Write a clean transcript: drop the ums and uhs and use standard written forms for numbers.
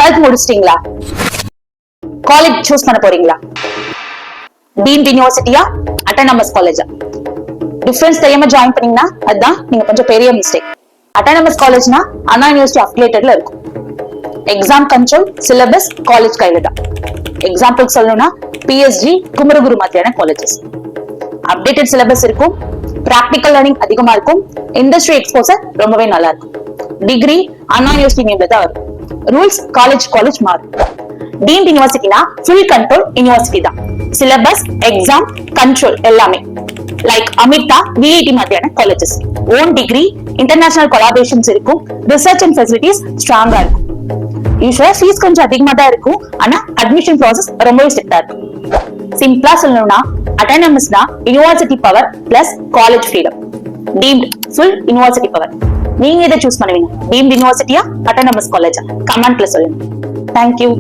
12th முடிச்சிட்டீங்களா? College choose பண்ண போறீங்களா? டீம்ட் யூனிவர்சிட்டியா அட்டானமஸ் காலேஜா? டிஃபரன்ஸ் தெரியாம ஜாயின் பண்ணீங்கன்னா அதுதான் நீங்க கொஞ்சம் பெரிய மிஸ்டேக். அட்டானமஸ் காலேஜ்னா அண்ணா யூனிவர்சிட்டி அஃபிலியேட்டட்ல இருக்கும். எக்ஸாம் கண்ட்ரோல், சிலபஸ் காலேஜ் கையில தான். எக்ஸாம்பிள் சொல்லணும்னா பிஎஸ்ஜி, குமரகுரு மாதிரியான காலேஜஸ். அப்டேட்டட் சிலபஸ் இருக்கும், பிராக்டிகல் லேர்னிங் அதிகமா இருக்கும், இண்டஸ்ட்ரி எக்ஸ்போசர் ரொம்பவே நல்லா இருக்கும். டிகிரி அண்ணா யூனிவர்சிட்டி நேம்ல தான் வரும். ரூல்ஸ் காலேஜ் மாறும். டீம்ட் யூனிவர்சிட்டினா ஃபுல் கண்ட்ரோல் யூனிவர்சிட்டி தான். சிலபஸ், எக்ஸாம், கண்ட்ரோல் எல்லாமே. லைக் அமிர்தா, விஐடி மாதிரியான colleges. Own degree, international collaborations இருக்கும், ரிசர்ச் அண்ட் ஃபெசிலிட்டிஸ் ஸ்ட்ராங்கா இருக்கும். யூஸ்வலா ஃபீஸ் கொஞ்சம் அதிகமா தான் இருக்கும், ஆனா அட்மிஷன் ப்ராசஸ் ரொம்பவே ஸ்ட்ரிக்டா இருக்கும். சிம்பிளா சொல்லணும்னா அட்டானமஸ்னா university power plus college freedom. Deemed full university power. நீங்க எதை சூஸ் பண்ணுவீங்க? டீம்ட் யூனிவர்சிட்டியா அட்டானமஸ் காலேஜா? கமெண்ட்ல சொல்லுங்க. தேங்க்யூ.